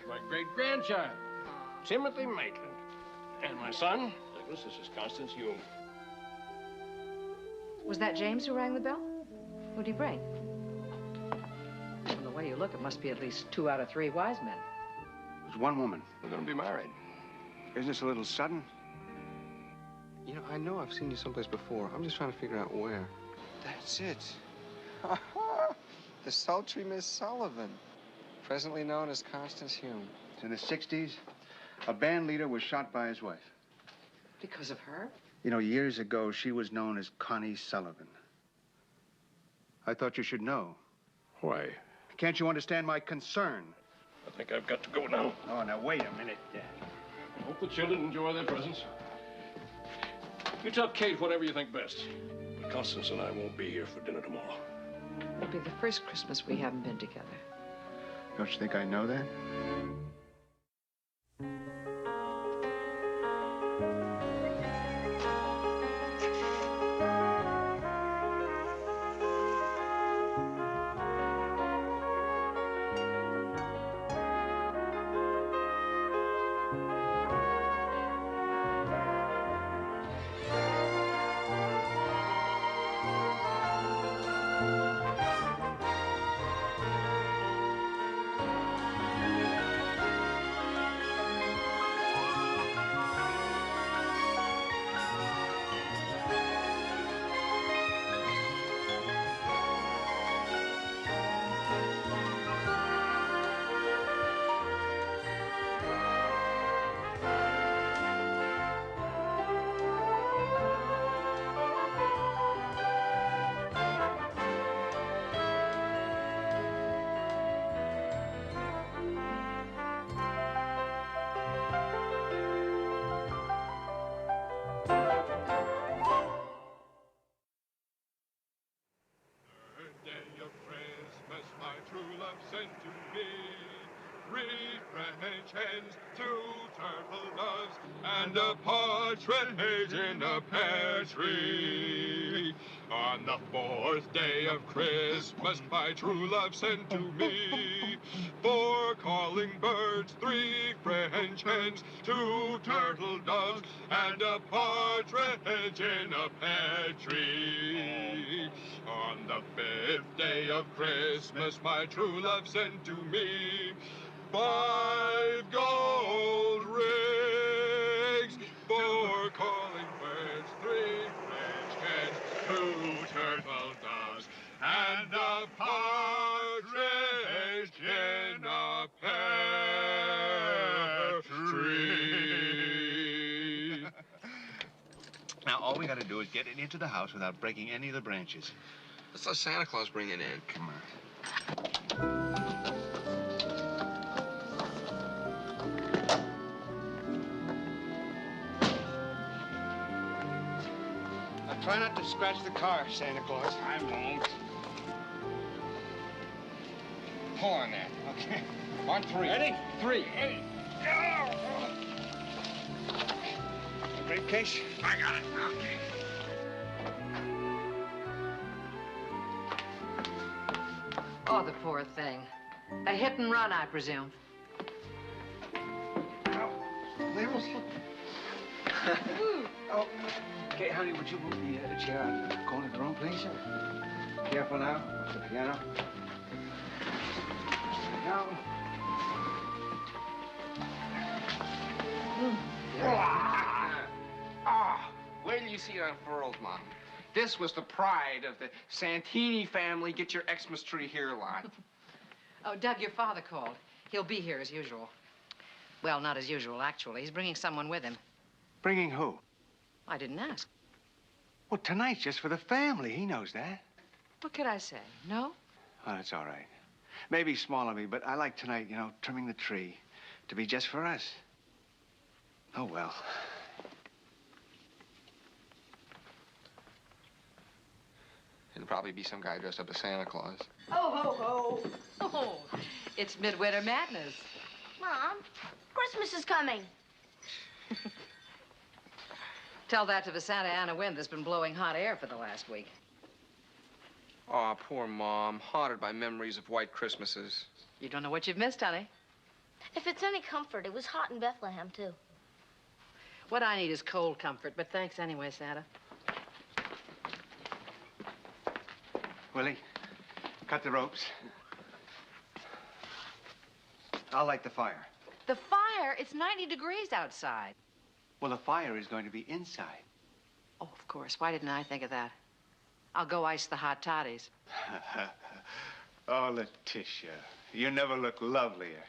my great-grandchild, Timothy Maitland. And my son, Nicholas, this is Constance Hume. Was that James who rang the bell? Who'd he bring? From the way you look, it must be at least 2 out of 3 wise men. There's one woman. We're gonna be married. Isn't this a little sudden? You know, I know I've seen you someplace before. I'm just trying to figure out where. That's it. The sultry Miss Sullivan, presently known as Constance Hume. In the 60s, a band leader was shot by his wife. Because of her? You know, years ago, she was known as Connie Sullivan. I thought you should know. Why? Can't you understand my concern? I think I've got to go now. Oh, now, wait a minute. I hope the children enjoy their presents. You tell Kate whatever you think best. But Constance and I won't be here for dinner tomorrow. It'll be the first Christmas we haven't been together. Don't you think I know that? Sent to me 3 French hens, 2 turtle doves, and a partridge in a pear tree. On the 4th day of Christmas, my true love sent to me 4 calling birds, 3 French hens, 2 turtle doves, and a partridge in a pear tree. On the 5th day of Christmas, my true love sent to me 5 gold rings, 4 calling birds, 3 French hens, 2 turtle doves, and a partridge in a pear tree. Now, all we gotta do is get it into the house without breaking any of the branches. Let's let Santa Claus bring it in. Come on. Now, try not to scratch the car, Santa Claus. I won't. Pull on that. Okay. 1, 3. Ready? 3. Briefcase? I got it. Okay. Oh, the poor thing. A hit and run, I presume. Oh, okay, honey, would you move the chair out of the corner of the room, please? Careful now. Watch the piano. Down. Wait till you see it unfurled, Mom. This was the pride of the Santini family. Get your Xmas tree here lot. Oh, Doug, your father called. He'll be here as usual. Well, not as usual, actually. He's bringing someone with him. Bringing who? I didn't ask. Well, tonight's just for the family. He knows that. What could I say? No? Oh, that's all right. Maybe small of me, but I like tonight, you know, trimming the tree to be just for us. Oh, well. It'll probably be some guy dressed up as Santa Claus. Ho, ho, ho. Oh, it's midwinter madness. Mom, Christmas is coming. Tell that to the Santa Ana wind that's been blowing hot air for the last week. Oh, poor Mom, haunted by memories of white Christmases. You don't know what you've missed, honey. If it's any comfort, it was hot in Bethlehem, too. What I need is cold comfort, but thanks anyway, Santa. Willie, cut the ropes. I'll light the fire. The fire, it's 90 degrees outside. Well, the fire is going to be inside. Oh, of course. Why didn't I think of that? I'll go ice the hot toddies. Oh, Letitia, you never look lovelier.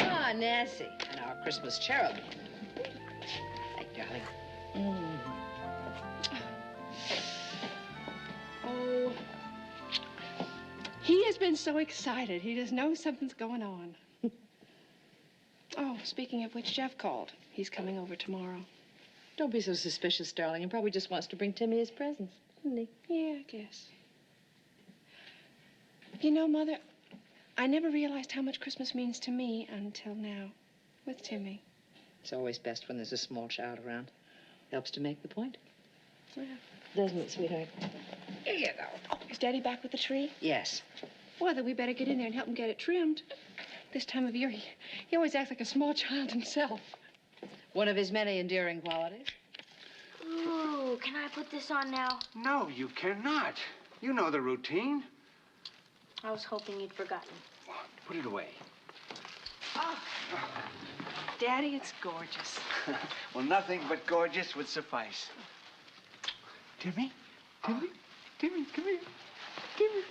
Ah, Nancy, and our Christmas cherubim. Hey, darling. Oh, he has been so excited. He just knows something's going on. Oh, speaking of which, Jeff called. He's coming over tomorrow. Don't be so suspicious, darling. He probably just wants to bring Timmy his presents, doesn't he? Yeah, I guess. You know, Mother, I never realized how much Christmas means to me until now, with Timmy. It's always best when there's a small child around. Helps to make the point. Yeah. Doesn't it, sweetheart? Here you go. Oh, is Daddy back with the tree? Yes. Well, then we better get in there and help him get it trimmed. This time of year, he always acts like a small child himself. One of his many endearing qualities. Ooh, can I put this on now? No, you cannot. You know the routine. I was hoping you'd forgotten. Put it away. Oh, Daddy, it's gorgeous. Well, nothing but gorgeous would suffice. Timmy? Timmy? Timmy, come here. Timmy.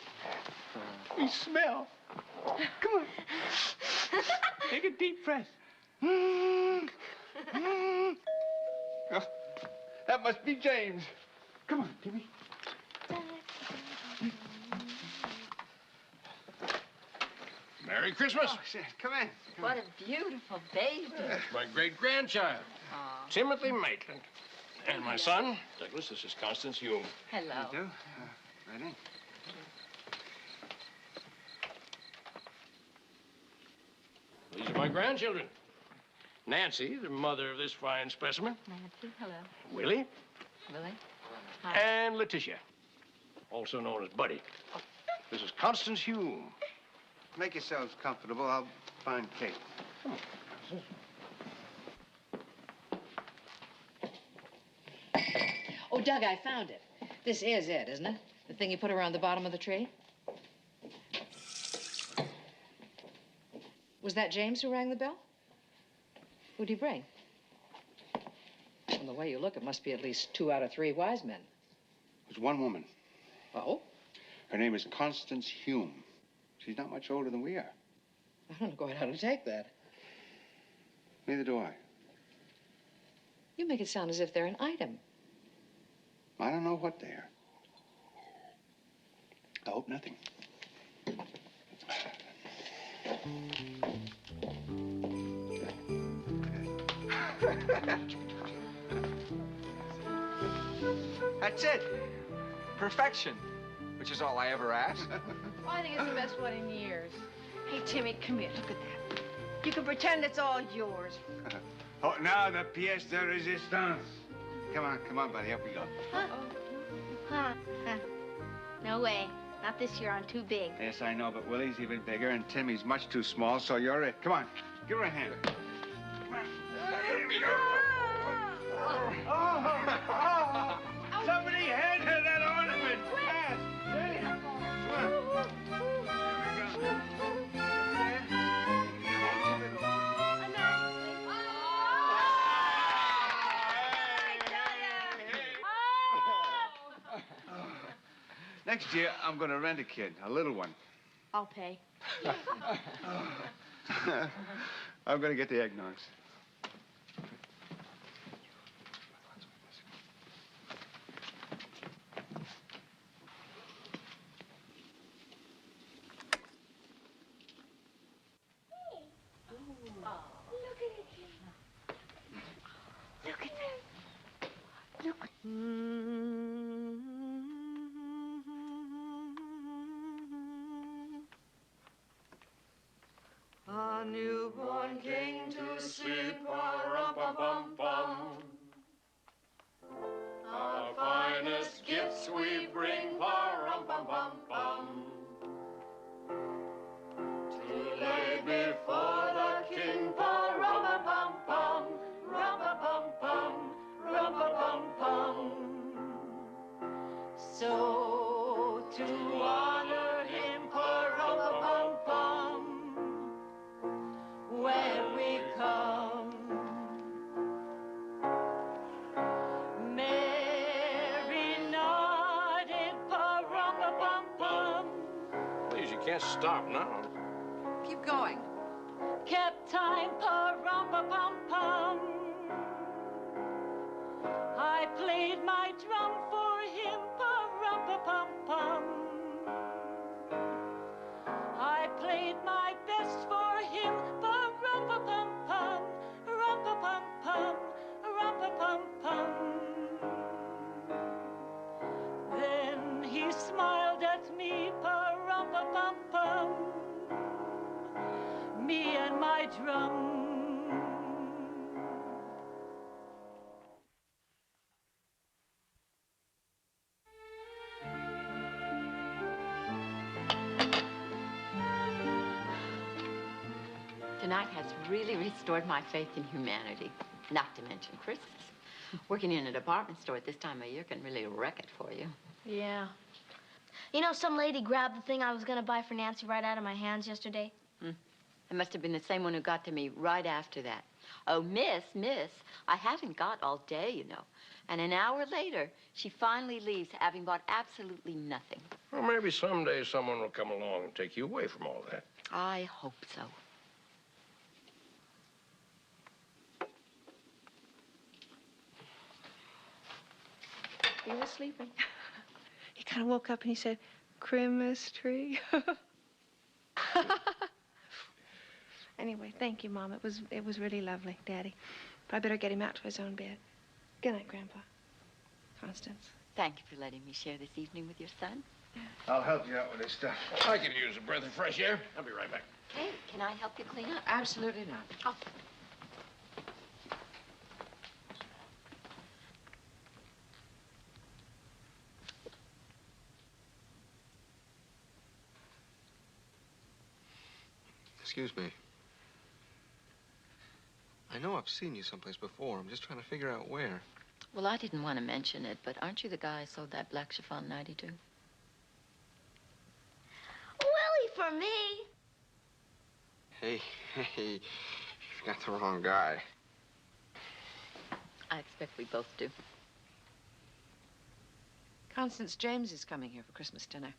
We smell. Come on. Take a deep breath. Oh, that must be James. Come on, Timmy. Merry Christmas. Oh, come in. What a beautiful baby. That's my great-grandchild, Timothy Maitland. And my son, Douglas, this is Constance Hume. Hello. You do? Right in. These are my grandchildren. Nancy, the mother of this fine specimen. Nancy, hello. Willie. Willie? And Letitia, also known as Buddy. This is Constance Hume. Make yourselves comfortable. I'll find Kate. Oh, Doug, I found it. This is it, isn't it? The thing you put around the bottom of the tree? Was that James who rang the bell? Who'd he bring? From the way you look, it must be at least 2 out of 3 wise men. There's one woman. Oh? Her name is Constance Hume. She's not much older than we are. I don't know quite how to take that. Neither do I. You make it sound as if they're an item. I don't know what they are. I hope nothing. That's it. Perfection, which is all I ever asked. Well, I think it's the best one in years. Hey, Timmy, come here. Look at that. You can pretend it's all yours. Oh, now the pièce de résistance. Come on, buddy. Up we go. Huh. No way. Not this year. I'm too big. Yes, I know, but Willie's even bigger, and Timmy's much too small, so you're it. Come on. Give her a hand. Here we go. Oh, somebody hand her that ornament. Fast. Jenny. Come on. Next year, I'm going to rent a kid, a little one. I'll pay. I'm going to get the eggnogs. A newborn king to see, pa-rum-pum-pum-pum. A fine Can't stop now. Keep going. Kept time, pa-rum-pa-pum-pum. I played my drum for him, pa-rum-pa-pum-pum. I played my best for him, pa-rum-pa-pum-pum, rum-pa-pum-pum, rum-pa-pum-pum. Then he smiled at me, pa-rum-pa-pum-pum, me and my drum. Tonight has really restored my faith in humanity, not to mention Christmas. Working in a department store at this time of year can really wreck it for you. Yeah. You know, some lady grabbed the thing I was gonna buy for Nancy right out of my hands yesterday. It must have been the same one who got to me right after that. Oh, miss, I haven't got all day, you know. And an hour later, she finally leaves, having bought absolutely nothing. Well, maybe someday someone will come along and take you away from all that. I hope so. He was sleeping. He kind of woke up and he said, "Christmas tree." Anyway, thank you, Mom. It was really lovely, Daddy. But I better get him out to his own bed. Good night, Grandpa. Constance. Thank you for letting me share this evening with your son. I'll help you out with this stuff. I could use a breath of fresh air. I'll be right back. Kate, can I help you clean up? Absolutely not. Oh. Excuse me. I know I've seen you someplace before. I'm just trying to figure out where. Well, I didn't want to mention it, but aren't you the guy who sold that black chiffon 92? Willie for me. Hey, you got the wrong guy. I expect we both do. Constance, James is coming here for Christmas dinner.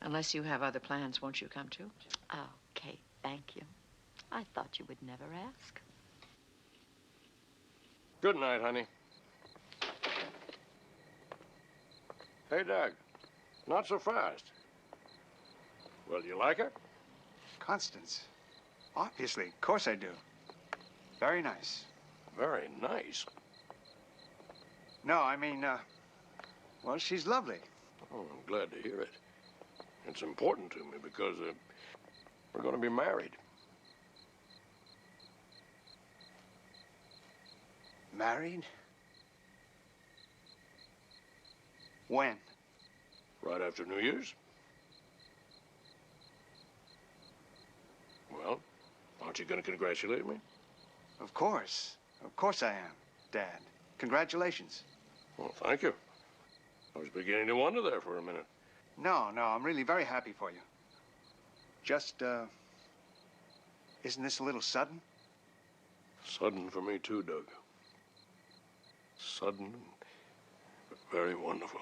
Unless you have other plans, won't you come too? Oh, Kate, thank you. I thought you would never ask. Good night, honey. Hey, Doug. Not so fast. Well, you like her? Constance. Obviously. Of course I do. Very nice. Very nice. No, I mean, well, she's lovely. Oh, I'm glad to hear it. It's important to me because we're going to be married. Married? When? Right after New Year's. Well, aren't you going to congratulate me? Of course. Of course I am, Dad. Congratulations. Well, thank you. I was beginning to wonder there for a minute. No, I'm really very happy for you. Just, isn't this a little sudden? Sudden for me too, Doug. Sudden, but very wonderful.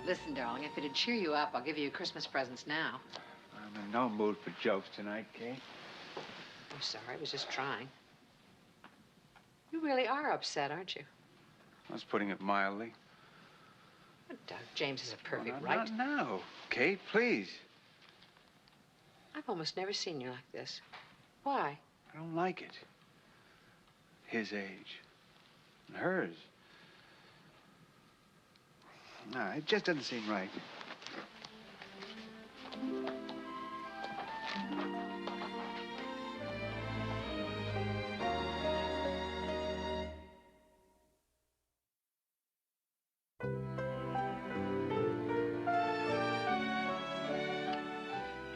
Listen, darling, if it'd cheer you up, I'll give you Christmas presents now. I'm in no mood for jokes tonight, Kate. I'm sorry, I was just trying. You really are upset, aren't you? I was putting it mildly. Oh, Doug, James has a perfect Well, right. Not now. Kate, please. I've almost never seen you like this. Why? I don't like it. His age. And hers. No, it just doesn't seem right.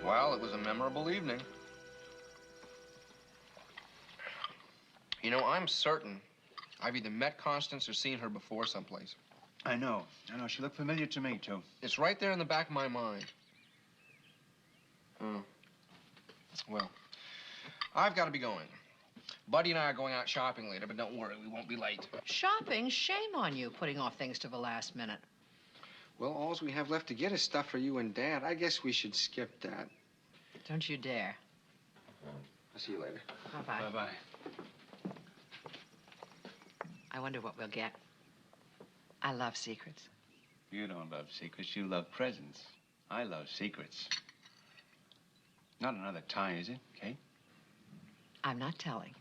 Well, it was a memorable evening. You know, I'm certain I've either met Constance or seen her before someplace. I know. She looked familiar to me, too. It's right there in the back of my mind. Oh. Well, I've got to be going. Buddy and I are going out shopping later, but don't worry, we won't be late. Shopping? Shame on you, putting off things to the last minute. Well, all we have left to get is stuff for you and Dad. I guess we should skip that. Don't you dare. I'll see you later. Bye-bye. Bye-bye. I wonder what we'll get. I love secrets. You don't love secrets. You love presents. I love secrets. Not another tie, is it, Kate? I'm not telling.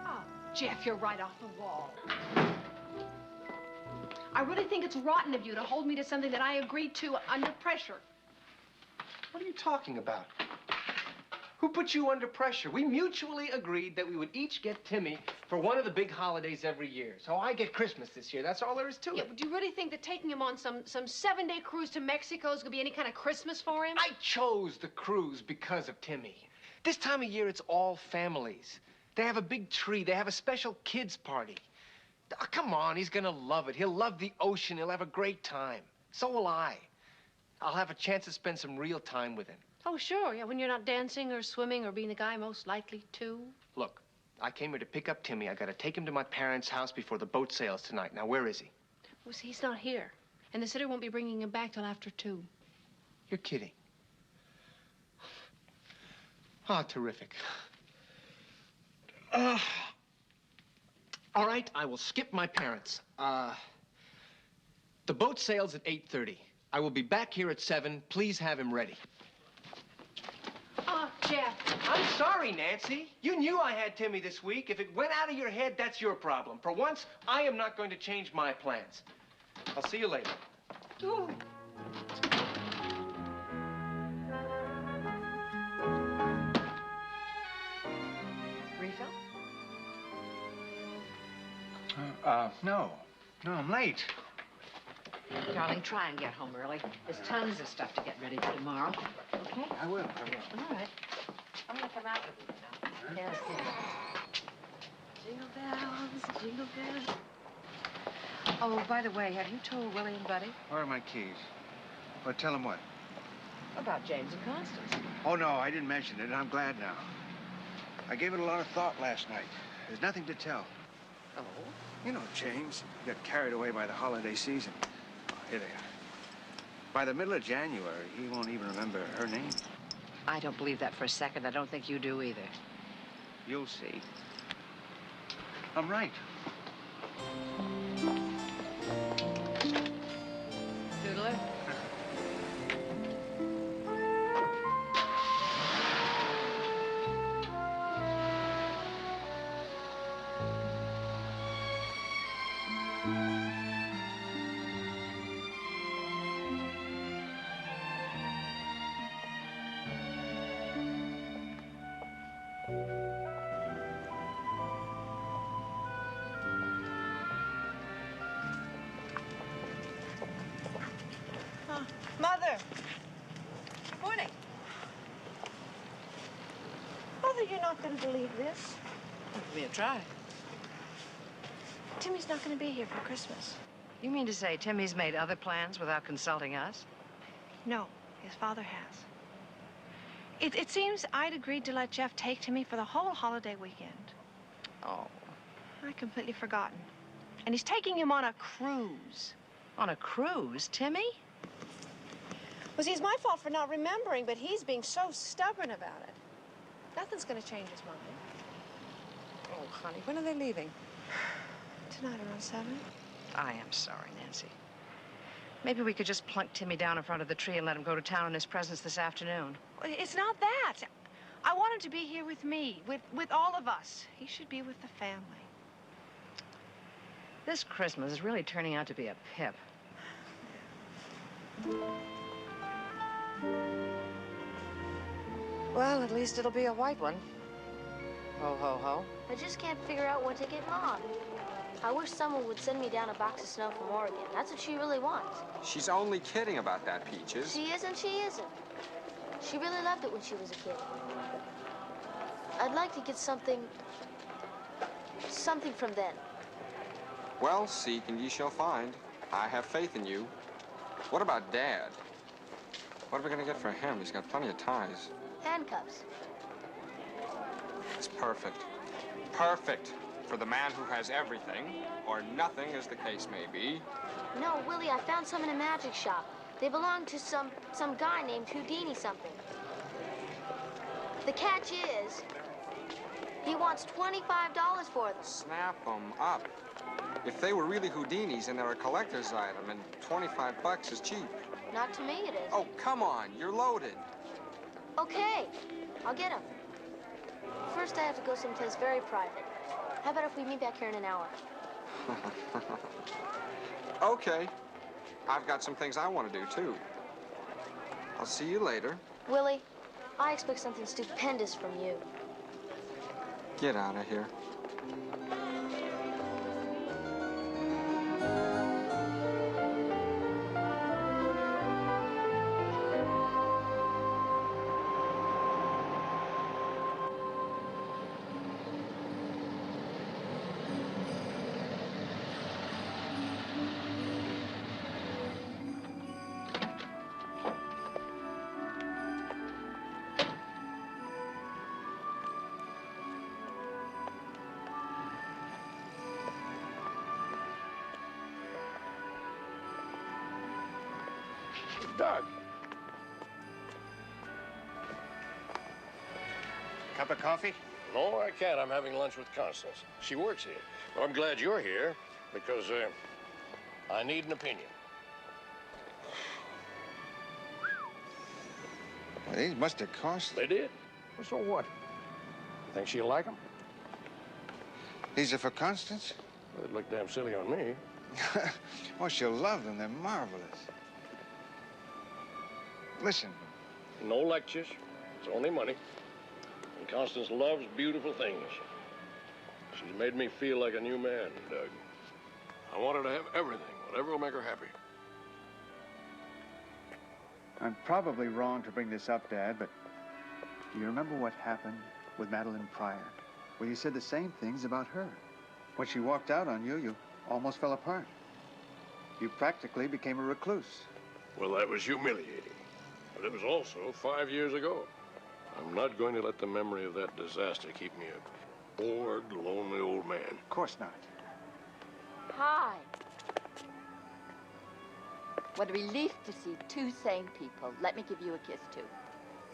Oh, Jeff, you're right off the wall. I really think it's rotten of you to hold me to something that I agreed to under pressure. What are you talking about? Who put you under pressure? We mutually agreed that we would each get Timmy for one of the big holidays every year. So I get Christmas this year. That's all there is to Yeah, it. but do you really think that taking him on some 7-day cruise to Mexico is going to be any kind of Christmas for him? I chose the cruise because of Timmy. This time of year, it's all families. They have a big tree. They have a special kids' party. Oh, come on, he's gonna love it. He'll love the ocean. He'll have a great time. So will I. I'll have a chance to spend some real time with him. Oh, sure, yeah, when you're not dancing or swimming or being the guy most likely to. Look, I came here to pick up Timmy. I gotta take him to my parents' house before the boat sails tonight. Now, where is he? Well, see, he's not here. And the sitter won't be bringing him back till after 2. You're kidding. Oh, terrific. All right, I will skip my parents. The boat sails at 8:30. I will be back here at 7. Please have him ready. Oh, Jeff. I'm sorry, Nancy. You knew I had Timmy this week. If it went out of your head, that's your problem. For once, I am not going to change my plans. I'll see you later. Ooh. Refill? No. No, I'm late. Darling, try and get home early. There's tons of stuff to get ready for tomorrow. Okay? I will. All right. I'm gonna come out with you now. Yes, yes. Jingle bells, jingle bells. Oh, by the way, have you told Willie and Buddy Where are my keys? Well, tell them what? about James and Constance? Oh, no, I didn't mention it, and I'm glad now. I gave it a lot of thought last night. There's nothing to tell. Oh? You know James. He got carried away by the holiday season. Oh, here they are. By the middle of January, he won't even remember her name. I don't believe that for a second. I don't think you do either. You'll see. I'm right. Doodler? Mother. Morning. Mother, you're not going to believe this. Give me a try. Timmy's not going to be here for Christmas. You mean to say Timmy's made other plans without consulting us? No, his father has. It seems I'd agreed to let Jeff take Timmy for the whole holiday weekend. Oh. I'd completely forgotten. And he's taking him on a cruise. On a cruise? Timmy? Well, see, it's my fault for not remembering, but he's being so stubborn about it. Nothing's going to change his mind. Oh, honey, when are they leaving? Tonight around 7. I am sorry, Nancy. Maybe we could just plunk Timmy down in front of the tree and let him go to town in his presence this afternoon. Well, it's not that. I want him to be here with me, with all of us. He should be with the family. This Christmas is really turning out to be a pip. Well, at least it'll be a white one. Ho, ho, ho. I just can't figure out what to get Mom. I wish someone would send me down a box of snow from Oregon. That's what she really wants. She's only kidding about that, Peaches. She isn't, she isn't. She really loved it when she was a kid. I'd like to get something from then. Well, seek and ye shall find. I have faith in you. What about Dad? What are we gonna get for him? He's got plenty of ties. Handcuffs. It's perfect. Perfect for the man who has everything, or nothing, as the case may be. No, Willie, I found some in a magic shop. They belong to some guy named Houdini something. The catch is, he wants $25 for them. Snap them up. If they were really Houdinis and they're a collector's item, and 25 bucks is cheap. Not to me, it is. Oh, come on, you're loaded. Okay, I'll get them. First, I have to go someplace very private. How about if we meet back here in an hour? Okay. I've got some things I want to do, too. I'll see you later. Willie, I expect something stupendous from you. Get out of here. Doug. Cup of coffee? No, I can't. I'm having lunch with Constance. She works here. Well, I'm glad you're here because I need an opinion. Well, these must have cost. They did. Well, so what? Think she'll like them? These are for Constance? Well, they'd look damn silly on me. Oh, she'll love them. They're marvelous. Listen. No lectures. It's only money. And Constance loves beautiful things. She's made me feel like a new man, Doug. I want her to have everything, whatever will make her happy. I'm probably wrong to bring this up, Dad, but do you remember what happened with Madeline Pryor? Well, you said the same things about her. When she walked out on you, you almost fell apart. You practically became a recluse. Well, that was humiliating. But it was also 5 years ago. I'm not going to let the memory of that disaster keep me a bored, lonely old man. Of course not. Hi. What a relief to see two sane people. Let me give you a kiss, too.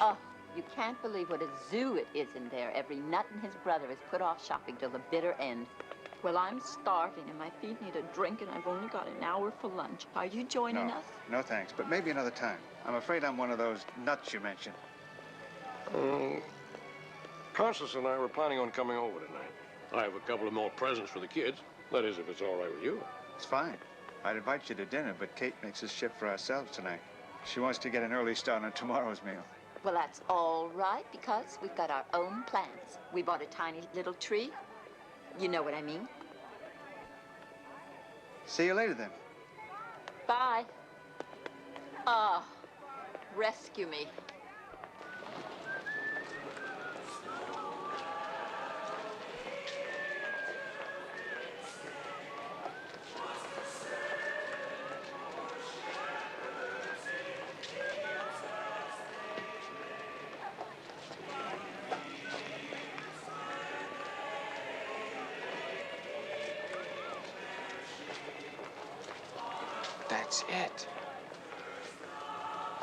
Oh, you can't believe what a zoo it is in there. Every nut and his brother is put off shopping till the bitter end. Well, I'm starving, and my feet need a drink, and I've only got an hour for lunch. Are you joining us? No, thanks, but maybe another time. I'm afraid I'm one of those nuts you mentioned. Constance and I were planning on coming over tonight. I have a couple of more presents for the kids. That is, if it's all right with you. It's fine. I'd invite you to dinner, but Kate makes us shift for ourselves tonight. She wants to get an early start on tomorrow's meal. Well, that's all right, because we've got our own plans. We bought a tiny little tree. You know what I mean. See you later, then. Bye. Oh, rescue me. That's it.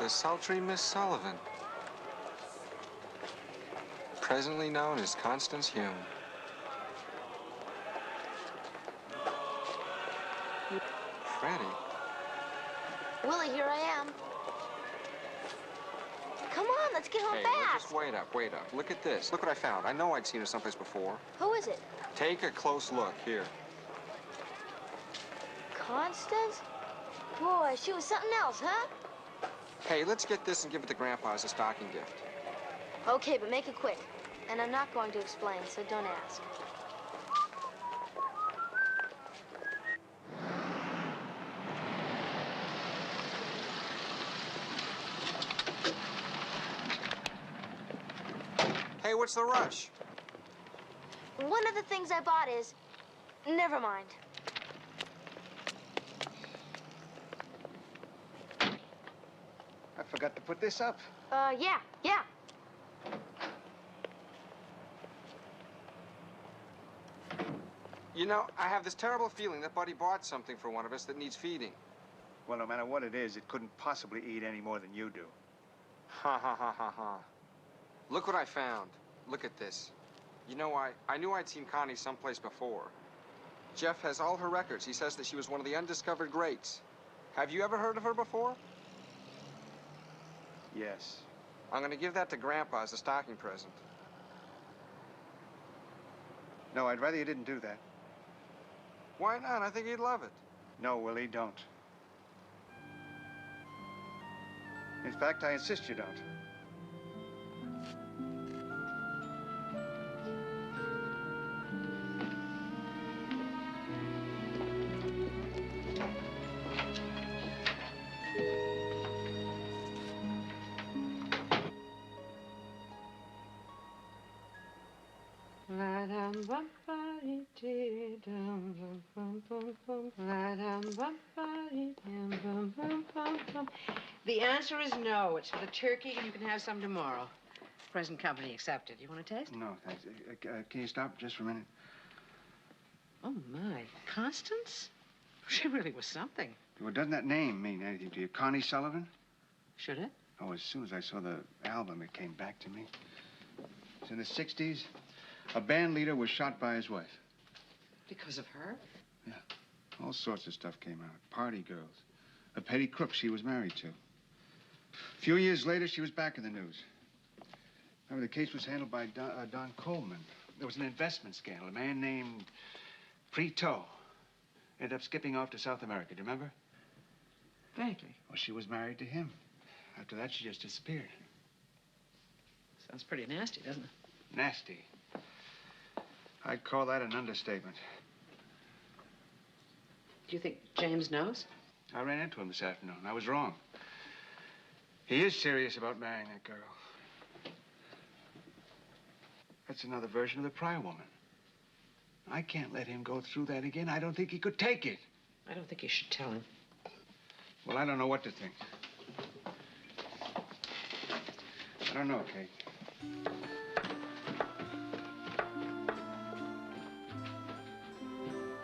The sultry Miss Sullivan. Presently known as Constance Hume. Freddie. Willie, here I am. Come on, let's get home Hey, fast. just wait up, wait up. Look at this. Look what I found. I know I'd seen her someplace before. Who is it? Take a close look. Here. Constance? Boy, she was something else, huh? Hey, let's get this and give it to Grandpa as a stocking gift. Okay, but make it quick. And I'm not going to explain, so don't ask. Hey, what's the rush? One of the things I bought is... Never mind. I forgot to put this up. Yeah. You know, I have this terrible feeling that Buddy bought something for one of us that needs feeding. Well, no matter what it is, it couldn't possibly eat any more than you do. Ha ha ha ha ha. Look what I found. Look at this. You know, I knew I'd seen Connie someplace before. Jeff has all her records. He says that she was one of the undiscovered greats. Have you ever heard of her before? Yes. I'm gonna give that to Grandpa as a stocking present. No, I'd rather you didn't do that. Why not? I think he'd love it. No, Willie, don't. In fact, I insist you don't. The answer is no. It's for the turkey, and you can have some tomorrow. Present company accepted. You want to taste? No, thanks. Can you stop just for a minute? Oh, my. Constance? She really was something. Well, doesn't that name mean anything to you? Connie Sullivan? Should it? Oh, as soon as I saw the album, it came back to me. It's in the 60s. A band leader was shot by his wife. Because of her? Yeah. All sorts of stuff came out. Party girls. A petty crook she was married to. A few years later, she was back in the news. Remember, the case was handled by Don Coleman. There was an investment scandal. A man named Preto ended up skipping off to South America. Do you remember? Vaguely. Well, she was married to him. After that, she just disappeared. Sounds pretty nasty, doesn't it? Nasty. I'd call that an understatement. Do you think James knows? I ran into him this afternoon. I was wrong. He is serious about marrying that girl. That's another version of the Pryor woman. I can't let him go through that again. I don't think he could take it. I don't think you should tell him. Well, I don't know what to think. I don't know, Kate.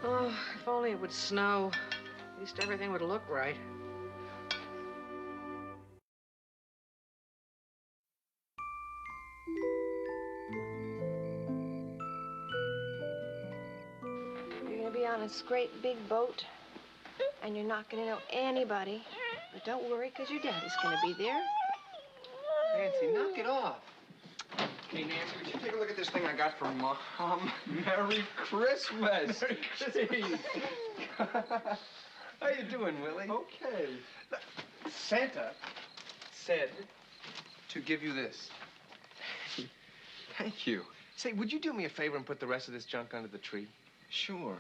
Oh, if only it would snow. At least everything would look right. You're gonna be on this great big boat, and you're not gonna know anybody. But don't worry, because your daddy's gonna be there. Nancy, knock it off. Hey, Nancy, would you take a look at this thing I got from Mom? Merry Christmas. Merry Christmas. How you doing, Willie? Okay. Santa said to give you this. Thank you. Say, would you do me a favor and put the rest of this junk under the tree? Sure.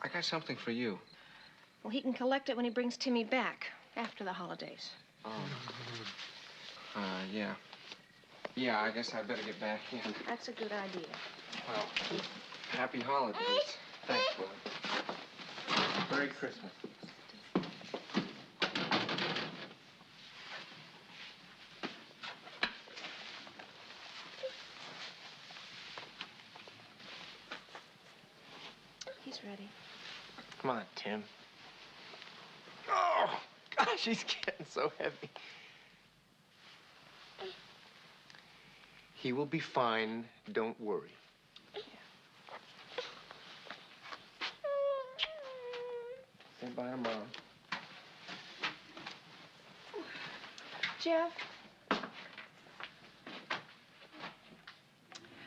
I got something for you. Well, he can collect it when he brings Timmy back after the holidays. Oh. Yeah. Yeah, I guess I'd better get back in. That's a good idea. Well, happy holidays. Thanks, Willie. Merry Christmas. He's ready. Come on, Tim. Oh, gosh, he's getting so heavy. He will be fine. Don't worry. Say bye to Mom. Jeff.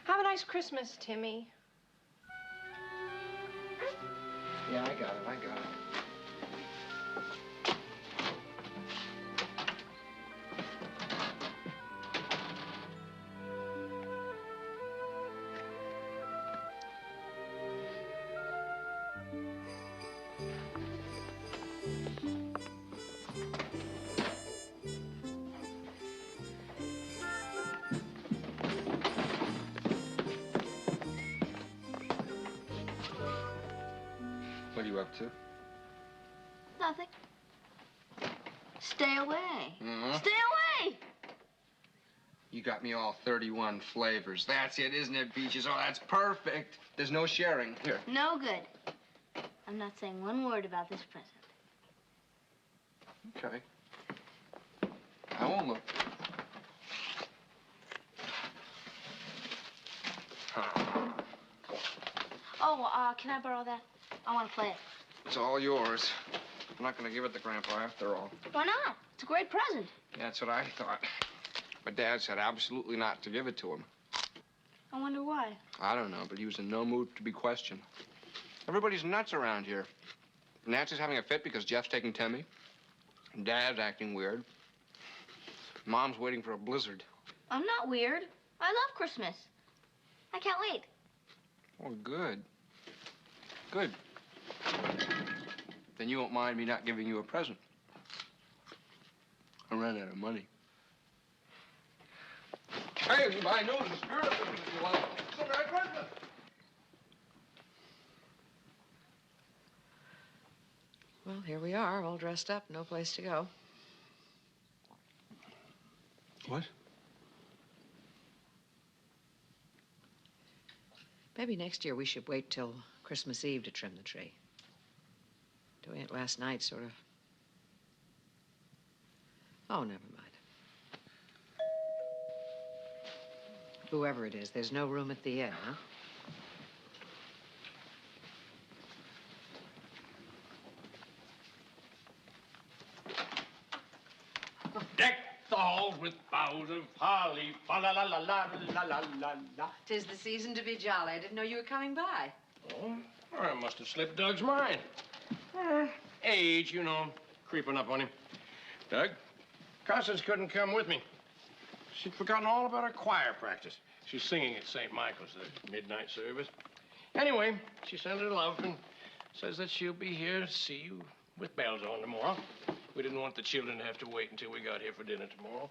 Have a nice Christmas, Timmy. Yeah, I got it. I got it. What are you up to? Nothing. Stay away. Mm-hmm. Stay away! You got me all 31 flavors. That's it, isn't it, Beaches? Oh, that's perfect. There's no sharing. Here. No good. I'm not saying one word about this present. Okay. I won't look. Oh, can I borrow that? I want to play it. It's all yours. I'm not going to give it to Grandpa after all. Why not? It's a great present. That's what I thought. But Dad said absolutely not to give it to him. I wonder why. I don't know, but he was in no mood to be questioned. Everybody's nuts around here. Nancy's having a fit because Jeff's taking Timmy. Dad's acting weird. Mom's waiting for a blizzard. I'm not weird. I love Christmas. I can't wait. Oh, good. Good. Then you won't mind me not giving you a present. I ran out of money. Hey, you can buy news and spirituals if you want. So Merry Christmas. Well, here we are, all dressed up, no place to go. What? Maybe next year we should wait till Christmas Eve to trim the tree. Doing it last night sort of... Oh, never mind. Whoever it is, there's no room at the inn, huh? Deck the halls with boughs of holly, fa la la la la la la la la. 'Tis the season to be jolly. I didn't know you were coming by. Oh, I must have slipped Doug's mind. Age, you know, creeping up on him. Doug, Constance couldn't come with me. She'd forgotten all about her choir practice. She's singing at St. Michael's, the midnight service. Anyway, she sent her love and says that she'll be here to see you with bells on tomorrow. We didn't want the children to have to wait until we got here for dinner tomorrow.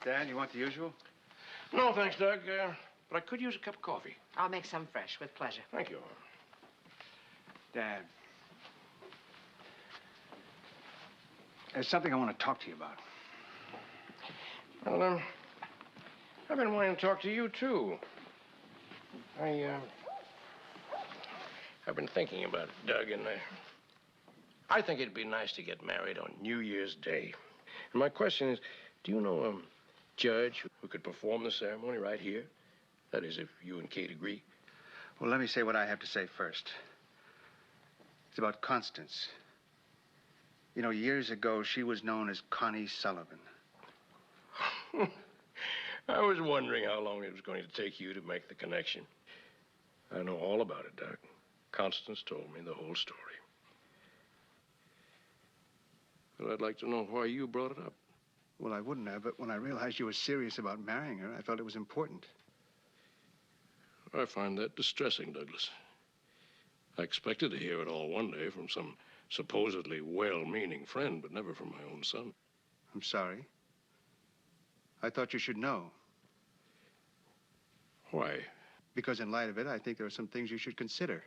Dad, you want the usual? No, thanks, Doug. But I could use a cup of coffee. I'll make some fresh, with pleasure. Thank you. Dad. There's something I want to talk to you about. Well, I've been wanting to talk to you, too. I've been thinking about it, Doug, and I think it'd be nice to get married on New Year's Day. And my question is, do you know a judge who could perform the ceremony right here? That is, if you and Kate agree. Well, let me say what I have to say first. It's about Constance. You know, years ago, she was known as Connie Sullivan. I was wondering how long it was going to take you to make the connection. I know all about it, Doc. Constance told me the whole story. But I'd like to know why you brought it up. Well, I wouldn't have, but when I realized you were serious about marrying her, I felt it was important. I find that distressing, Douglas. I expected to hear it all one day from some supposedly well-meaning friend, but never from my own son. I'm sorry. I thought you should know. Why? Because in light of it, I think there are some things you should consider.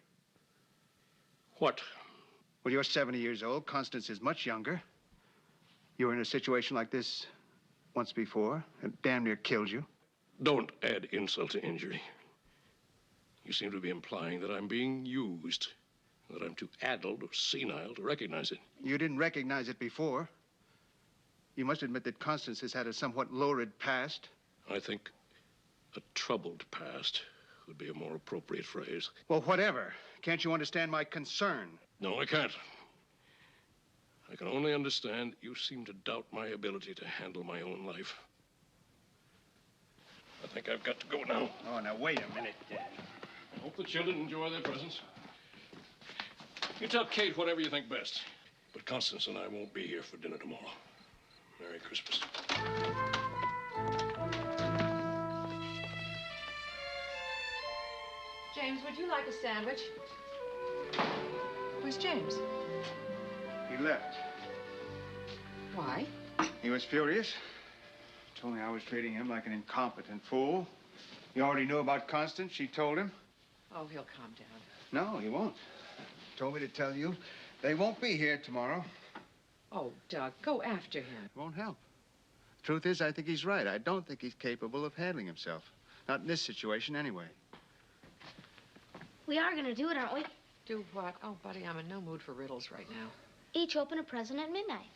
What? Well, you're 70 years old. Constance is much younger. You were in a situation like this once before. It damn near killed you. Don't add insult to injury. You seem to be implying that I'm being used, that I'm too addled or senile to recognize it. You didn't recognize it before. You must admit that Constance has had a somewhat lurid past. I think a troubled past would be a more appropriate phrase. Well, whatever. Can't you understand my concern? No, I can't. I can only understand you seem to doubt my ability to handle my own life. I think I've got to go now. Oh, now, wait a minute, Dad. I hope the children enjoy their presents. You tell Kate whatever you think best. But Constance and I won't be here for dinner tomorrow. Merry Christmas. James, would you like a sandwich? Where's James? He left. Why? He was furious. Told me I was treating him like an incompetent fool. He already knew about Constance. She told him. Oh, he'll calm down. No, he won't. Told me to tell you they won't be here tomorrow. Oh, Doug, go after him. It won't help. Truth is, I think he's right. I don't think he's capable of handling himself. Not in this situation, anyway. We are gonna do it, aren't we? Do what? Oh, buddy, I'm in no mood for riddles right now. Each open a present at midnight.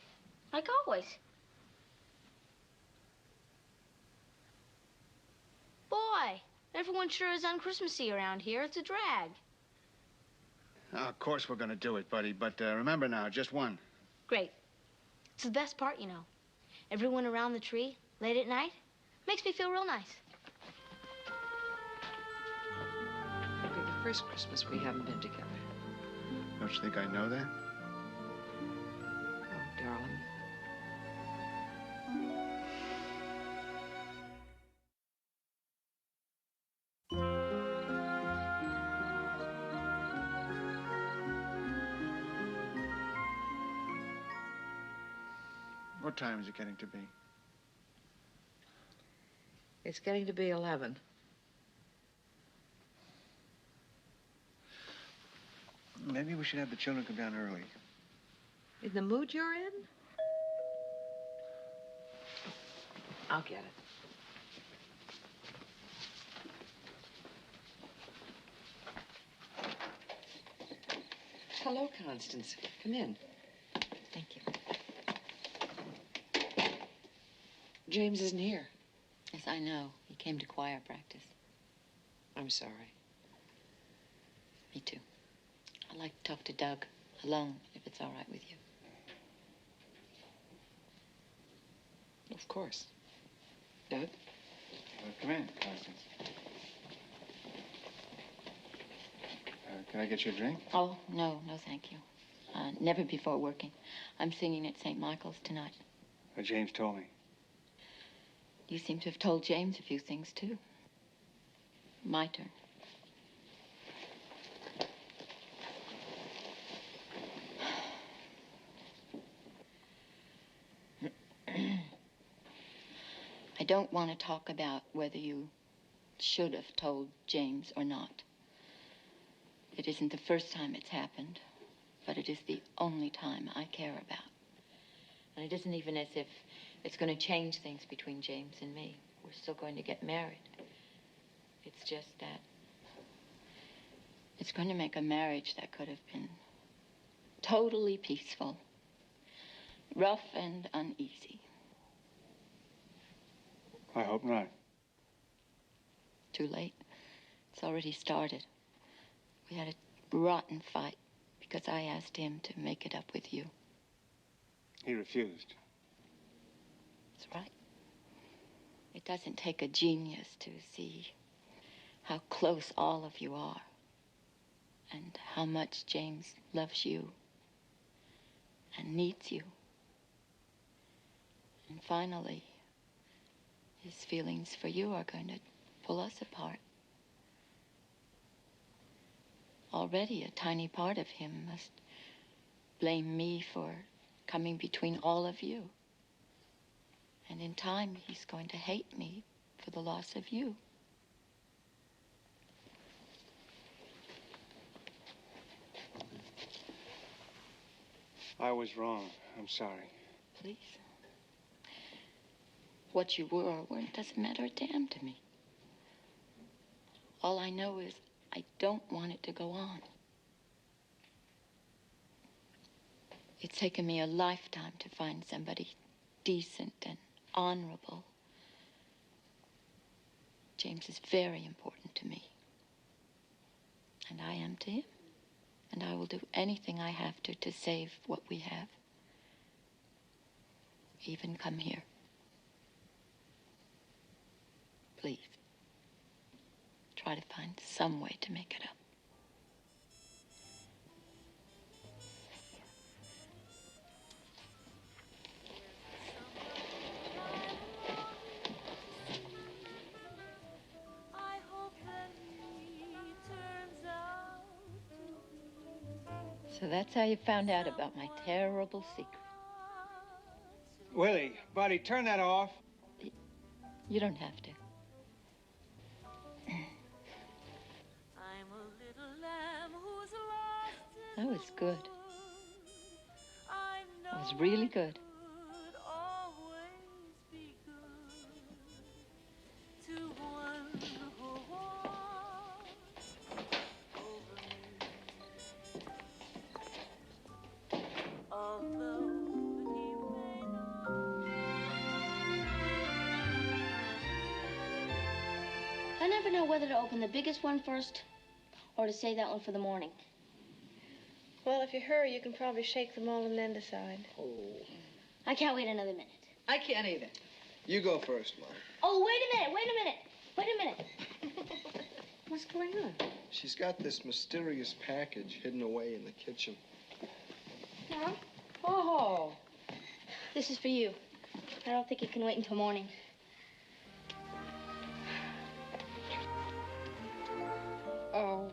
Like always. Boy, everyone sure is un-Christmassy around here. It's a drag. Oh, of course we're going to do it, buddy. But remember now, just one. Great. It's the best part, you know. Everyone around the tree, late at night, makes me feel real nice. It'll be the first Christmas we haven't been together. Don't you think I know that? Oh, darling. What time is it getting to be? It's getting to be 11. Maybe we should have the children come down early. In the mood you're in? I'll get it. Hello, Constance. Come in. Thank you. James isn't here. Yes, I know. He came to choir practice. I'm sorry. Me too. I'd like to talk to Doug alone, if it's all right with you. Of course. Doug? Come in, Constance. Can I get you a drink? Oh, no, thank you. Never before working. I'm singing at St. Michael's tonight. James told me. You seem to have told James a few things, too. My turn. I don't want to talk about whether you should have told James or not. It isn't the first time it's happened, but it is the only time I care about. And it isn't even as if it's going to change things between James and me. We're still going to get married. It's just that it's going to make a marriage that could have been totally peaceful, rough and uneasy. I hope not. Too late. It's already started. We had a rotten fight because I asked him to make it up with you. He refused. That's right. It doesn't take a genius to see how close all of you are and how much James loves you and needs you. And finally, his feelings for you are going to pull us apart. Already a tiny part of him must blame me for coming between all of you. And in time, he's going to hate me for the loss of you. I was wrong. I'm sorry. Please. What you were or weren't doesn't matter a damn to me. All I know is I don't want it to go on. It's taken me a lifetime to find somebody decent and honorable. James is very important to me. And I am to him. And I will do anything I have to save what we have. Even come here. Please. Try to find some way to make it up. So that's how you found out about my terrible secret. Willie, buddy, turn that off. You don't have to. That was good. Oh, was really good. I never know whether to open the biggest one first or to save that one for the morning. Well, if you hurry, you can probably shake them all and then decide. Oh. I can't wait another minute. I can't either. You go first, Mom. Oh, wait a minute. What's going on? She's got this mysterious package hidden away in the kitchen. Mom, Oh. this is for you. I don't think it can wait until morning. Oh,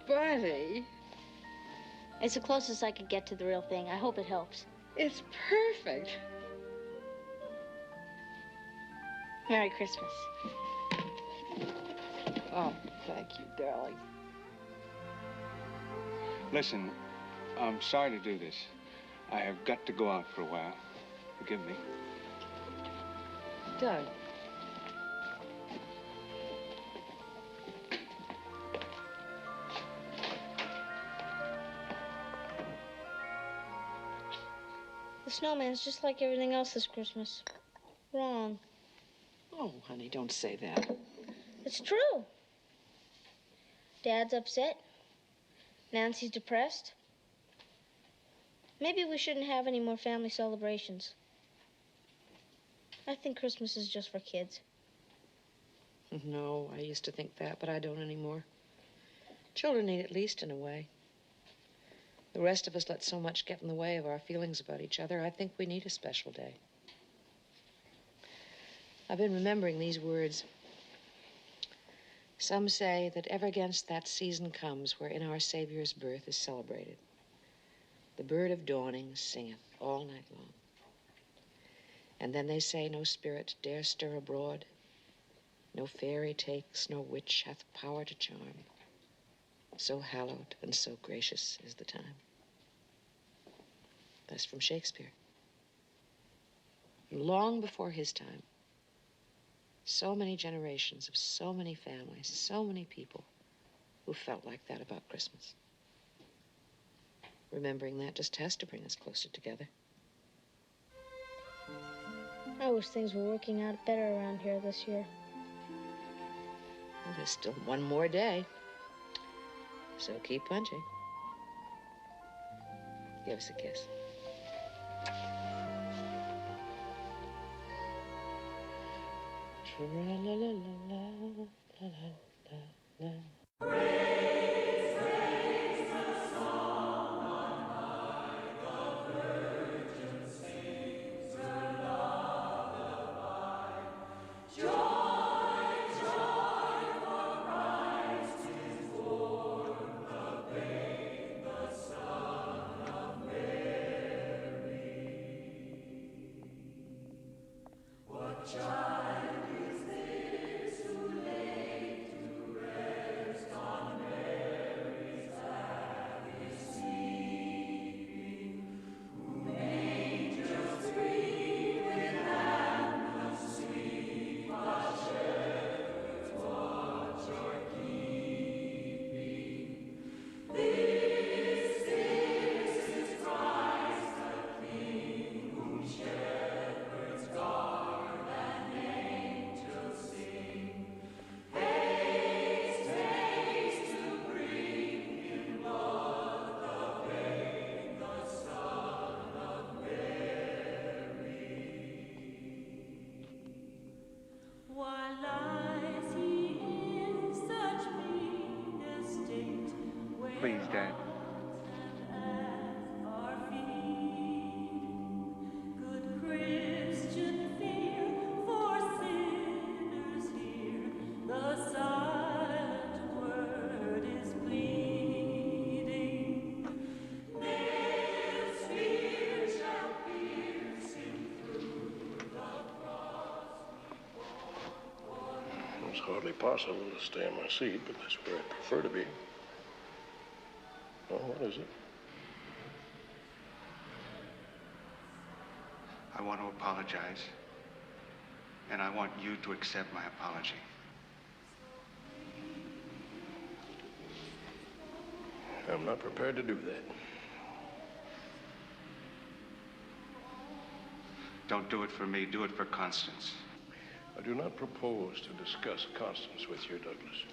Buddy. It's the closest I could get to the real thing. I hope it helps. It's perfect. Merry Christmas. Oh, thank you, darling. Listen, I'm sorry to do this. I have got to go out for a while. Forgive me. Doug. The snowman's just like everything else this Christmas. Wrong. Oh, honey, don't say that. It's true. Dad's upset. Nancy's depressed. Maybe we shouldn't have any more family celebrations. I think Christmas is just for kids. No, I used to think that, but I don't anymore. Children need at least in a way. The rest of us let so much get in the way of our feelings about each other. I think we need a special day. I've been remembering these words. Some say that ever against that season comes wherein our Savior's birth is celebrated. The bird of dawning singeth all night long. And then they say no spirit dare stir abroad, no fairy takes, no witch hath power to charm. So hallowed and so gracious is the time. That's from Shakespeare. And long before his time, so many generations of so many families, so many people who felt like that about Christmas. Remembering that just has to bring us closer together. I wish things were working out better around here this year. Well, there's still one more day. So keep punching. Give us a kiss. Please, Dad. It's hardly possible to stay in my seat, but that's where I prefer to be. Oh, what is it? I want to apologize. And I want you to accept my apology. I'm not prepared to do that. Don't do it for me. Do it for Constance. I do not propose to discuss Constance with you, Douglas.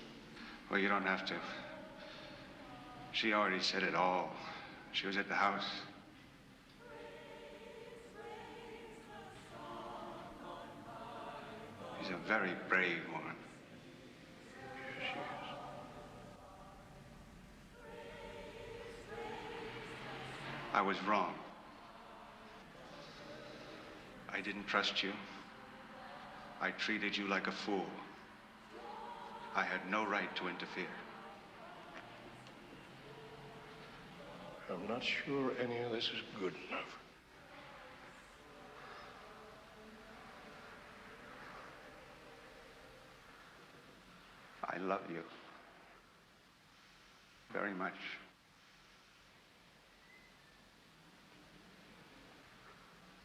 Well, you don't have to. She already said it all. She was at the house. She's a very brave woman. Yes, she is. I was wrong. I didn't trust you. I treated you like a fool. I had no right to interfere. I'm not sure any of this is good enough. I love you very much.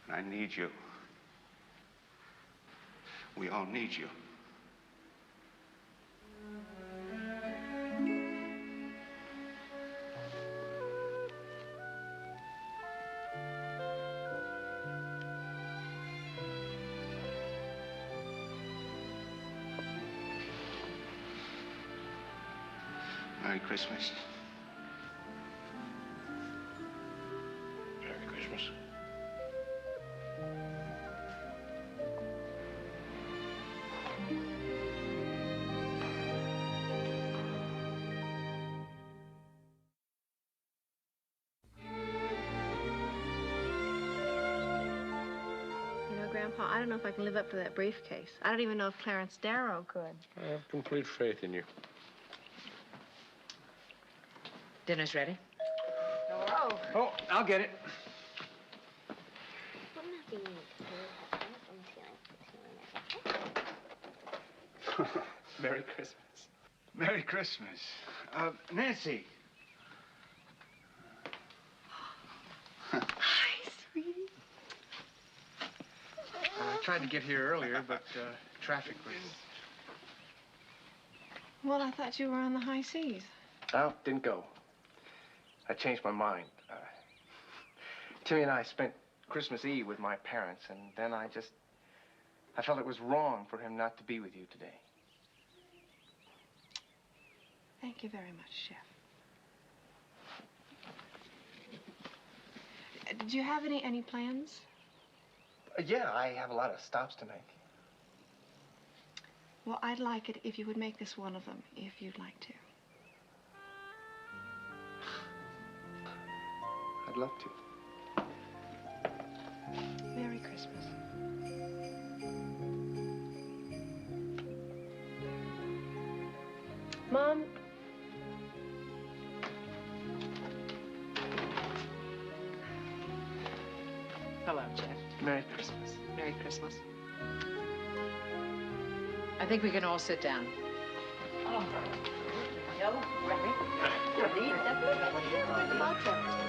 And I need you. We all need you. Merry Christmas. Merry Christmas. You know, Grandpa, I don't know if I can live up to that briefcase. I don't even know if Clarence Darrow could. I have complete faith in you. Dinner's ready. Oh. Oh, I'll get it. Merry Christmas. Merry Christmas. Nancy. Hi, sweetie. I tried to get here earlier, but traffic was... Well, I thought you were on the high seas. Oh, didn't go. I changed my mind. Timmy and I spent Christmas Eve with my parents, and then I felt it was wrong for him not to be with you today. Thank you very much, Chef. Did you have any plans? Yeah, I have a lot of stops to make. Well, I'd like it if you would make this one of them, if you'd like to. I'd love to. Merry Christmas. Mom. Hello, Jeff. Merry Christmas. Merry Christmas. I think we can all sit down. Oh, no, right. What about them?